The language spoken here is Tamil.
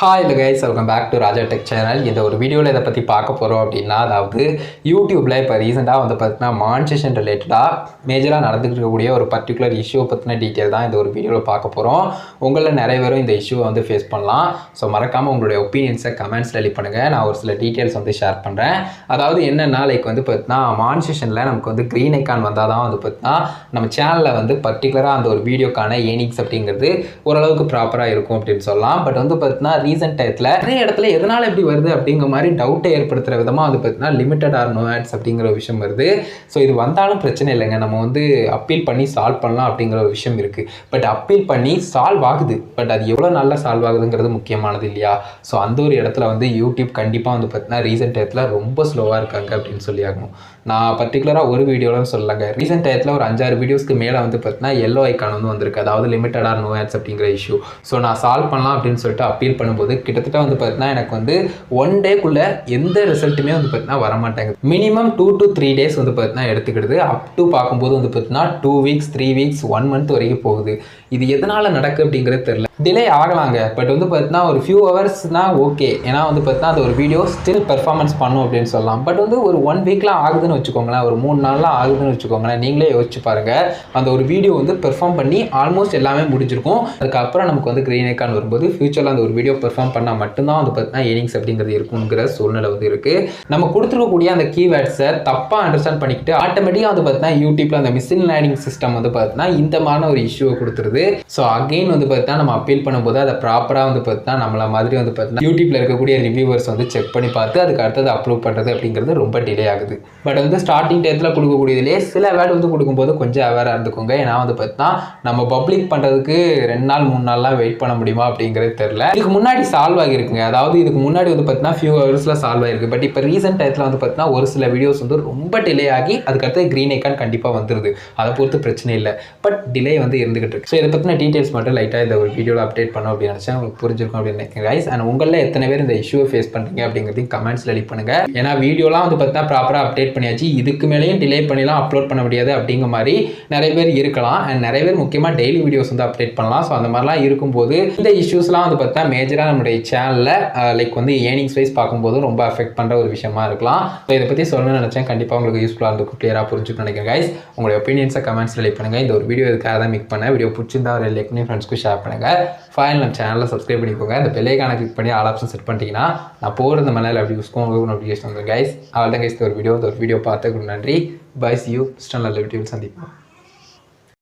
Hi guys, welcome back to Raja tech channel. இந்த ஒரு வீடியோவில் இதை பற்றி பார்க்க போகிறோம் அப்படின்னா, அதாவது யூடியூப்பில் இப்போ ரீசெண்டாக வந்து பார்த்தீங்கன்னா மானிட்டேஷன் ரிலேட்டடாக மேஜராக நடந்துகிட்டு இருக்கக்கூடிய ஒரு பர்டிகுலர் இஷ்யூவை பற்றின டீட்டெயில் தான் இந்த ஒரு வீடியோவில் பார்க்க போகிறோம். உங்களில் நிறைய பேரும் இந்த இஷ்யூவை வந்து ஃபேஸ் பண்ணலாம். ஸோ மறக்காமல் உங்களுடைய ஒப்பீனியன்ஸை கமெண்ட்ஸில் எழுதி பண்ணுங்கள். நான் ஒரு சில டீட்டெயில்ஸ் வந்து ஷேர் பண்ணுறேன். அதாவது என்னென்னா லைக் வந்து பார்த்தீங்கன்னா மானிட்டேஷனில் நமக்கு வந்து க்ரீன் ஐக்கான் வந்தால் தான் வந்து பார்த்தீங்கன்னா நம்ம சேனலில் வந்து பர்டிகுலராக அந்த ஒரு வீடியோக்கான ஏர்னிங்ஸ் அப்படிங்கிறது ஓரளவுக்கு ப்ராப்பராக இருக்கும் அப்படின்னு சொல்லலாம். பட் வந்து பார்த்தீங்கன்னா ரீசெண்ட் டயத்தில் நிறைய இடத்துல எதனால் எப்படி வருது அப்படிங்கிற மாதிரி டவுட்டை ஏற்படுத்துகிற விதமாக வந்து பார்த்தீங்கன்னா லிமிட்டட் ஆர் நோ ஆட்ஸ் அப்படிங்கிற ஒரு விஷயம் வருது. ஸோ இது வந்தாலும் பிரச்சனை இல்லைங்க, நம்ம வந்து அப்பீல் பண்ணி சால்வ் பண்ணலாம் அப்படிங்கிற ஒரு விஷயம் இருக்குது. பட் அப்பீல் பண்ணி சால்வ் ஆகுது, பட் அது எவ்வளோ நல்லா சால்வ் ஆகுதுங்கிறது முக்கியமானது இல்லையா? ஸோ அந்த ஒரு இடத்துல வந்து யூடியூப் கண்டிப்பாக வந்து பார்த்தீங்கன்னா ரீசெண்ட் டயத்தில் ரொம்ப ஸ்லோவாக இருக்காங்க அப்படின்னு சொல்லி ஆகணும். நான் பர்டிகுலராக ஒரு வீடியோலாம் சொல்லலைங்க, ரீசெண்ட் டயத்தில் ஒரு 5-6 வீடியோஸ்க்கு மேலே வந்து பார்த்தீங்கன்னா எல்லோ ஐக்கான் வந்து வந்திருக்கு, அதாவது லிமிட்டட் ஆர் நோ ஆட்ஸ் அப்படிங்கிற இஷ்யூ. ஸோ நான் சால்வ் பண்ணலாம் அப்படின்னு சொல்லிட்டு அப்பீல் பண்ணும்போது கிட்டத்தட்ட வந்து பார்த்தீங்கன்னா எனக்கு வந்து 1 டேக்குள்ளே எந்த ரிசல்ட்டுமே வந்து பார்த்தீங்கன்னா வரமாட்டாங்க. மினிமம் 2 to 3 டேஸ் வந்து பார்த்தீங்கன்னா எடுத்துக்கிடுது. அப் டு பார்க்கும்போது வந்து பார்த்தீங்கன்னா 2 வீக்ஸ் 3 வீக்ஸ் 1 மந்த் வரைக்கும் போகுது. இது எதனால் நடக்கு அப்படிங்கிறது தெரியல. டிலே ஆகலாங்க, பட் வந்து பார்த்தீங்கன்னா ஒரு ஃபியூ ஹவர்ஸ்னால் ஓகே, ஏன்னா வந்து பார்த்தீங்கன்னா அது ஒரு வீடியோ ஸ்டில் பெர்ஃபார்மன்ஸ் பண்ணும் அப்படின்னு சொல்லலாம். பட் வந்து ஒரு 1 வீக்லாம் ஆகுதுன்னு வச்சுக்கோங்களேன், ஒரு 3 நாள்லாம் ஆகுதுன்னு வச்சுக்கோங்களேன், நீங்களே யோசிச்சு பாருங்கள். அந்த ஒரு வீடியோ வந்து பெர்ஃபார்ம் பண்ணி ஆல்மோஸ்ட் எல்லாமே முடிஞ்சிருக்கும். அதுக்கப்புறம் நமக்கு வந்து க்ரீன் ஐக்கான் வரும்போது ஃபியூச்சரில் அந்த ஒரு வீடியோ பெர்ஃபார்ம் பண்ணால் மட்டும்தான் வந்து பார்த்தீங்கன்னா ஏர்னிங்ஸ் அப்படிங்கிறது இருக்குங்கிற சூழ்நிலை வந்து இருக்குது. நம்ம கொடுத்துருக்கக்கூடிய அந்த கீவேர்ட்ஸை தப்பாக அண்டர்ஸ்டாண்ட் பண்ணிக்கிட்டு ஆட்டோமேட்டிக்காக வந்து பார்த்தீங்கன்னா யூடியூப்பில் அந்த மிஷின் லேர்னிங் சிஸ்டம் வந்து பார்த்தீங்கன்னா இந்த மாதிரி ஒரு இஷ்யூவை கொடுத்துருது. ஸோ அகெயின் வந்து பார்த்தீங்கன்னா நம்ம அப்பீல் பண்ணும்போது அதை ப்ராப்பராக வந்து பார்த்தீங்கன்னா நம்மள மாதிரி வந்து பார்த்தீங்கன்னா யூடியூப்ல இருக்கக்கூடிய ரிவ்யூவர்ஸ் வந்து செக் பண்ணி பார்த்து அதுக்கு அடுத்தது அப்லோட் பண்ணுறது அப்படிங்கிறது ரொம்ப டிலே ஆகுது. பட் வந்து ஸ்டார்டிங் டயத்தில் கொடுக்கக்கூடியதுலேயே சில வேர்டு வந்து கொடுக்கும்போது கொஞ்சம் அவேராக இருந்துக்கோங்க. ஏன்னா வந்து பார்த்தீங்கன்னா நம்ம பப்ளிக் பண்ணுறதுக்கு 2 நாள் 3 நாள்லாம் வெயிட் பண்ண முடியுமா அப்படிங்கிறது தெரியல. இதுக்கு முன்னாடி சால்வ் ஆகிருக்குங்க, அதாவது இதுக்கு முன்னாடி வந்து பார்த்தீங்கன்னா ஃபியூ ஹவர்ஸில் சால்வ் ஆகிருக்கு. பட் இப்போ ரீசெண்ட் டயத்தில் வந்து பார்த்தீங்கன்னா ஒரு சில வீடியோஸ் வந்து ரொம்ப டிலே ஆகி அதுக்கடுத்து க்ரீன் ஐக்கான் கண்டிப்பாக வந்துருது. அதை பொறுத்து பிரச்சனை இல்லை, பட் டிலே வந்து இருந்துகிட்டு இருக்கு. ஸோ இதை பற்றின டீட்டெயில்ஸ் மட்டும் லைட்டாக இந்த ஒரு வீடியோவில் அப்டேட் பண்ணோம் அப்படின்னு நினச்சேன். உங்களுக்கு புரிஞ்சிருக்கும் அப்படின்னு நினைக்கிறேன் கைஸ். அண்ட் உங்களில் எத்தனை பேர் இந்த இஷ்யூவை ஃபேஸ் பண்ணுறீங்க அப்படிங்கிறதையும் கமெண்ட்ஸில் எழுதி பண்ணுங்க. ஏன்னா வீடியோலாம் வந்து பார்த்தா ப்ராப்பராக அப்டேட் பண்ணியாச்சு, இதுக்கு மேலேயும் டிலே பண்ணிலாம் அப்லோட் பண்ண முடியாது அப்படிங்கிற மாதிரி நிறைய பேர் இருக்கலாம். அண்ட் நிறைய பேர் முக்கியமாக டெய்லி வீடியோஸ் வந்து அப்டேட் பண்ணலாம். ஸோ அந்த மாதிரிலாம் இருக்கும்போது இந்த இஷ்யூஸ்லாம் வந்து பார்த்தா மேஜராக நம்மளுடைய சேனலில் லைக் வந்து ஏர்னிங்ஸ் வைஸ் பார்க்கும்போது ரொம்ப அஃபெக்ட் பண்ணுற ஒரு விஷயமா இருக்கலாம். ஸோ இதை பற்றி சொல்லணும்னு நினச்சேன். கண்டிப்பாக உங்களுக்கு யூஸ்ஃபுல்லாக இருக்கும், கிளியராக புரிஞ்சுக்கணும்னு நினைக்கிறேன் கைஸ். உங்களுடைய ஒப்பீனியன்ஸை கமெண்ட்ஸில் எழுதி பண்ணுங்கள். இந்த ஒரு வீடியோ இதுக்காக தான் மேக் பண்ணேன். வீடியோ பிடிச்சிருந்தா ஒரு லைக் பண்ணி ஃப்ரெண்ட்ஸ்க்கு ஷேர் பண்ணுங்கள். ஃபைனல் நம்ம சேனலில் சப்ஸ்கிரைப் பண்ணிக்கோங்க. இந்த பெல் ஐகானை கிளிக் பண்ணி ஆல் ஆப்ஷன் செட் பண்ணிட்டீங்கன்னா நான் போகிற இந்த மலையில் அப்படி யூஸ்க்கும் உங்களுக்கு நோட்டிஃபிகேஷன் வந்து கைஸ். அவ்வளோதான் கைஸ், இந்த ஒரு வீடியோ பார்த்துக்கு நன்றி. Bye, see you. நல்ல வீடியோவில் சந்திப்போம்.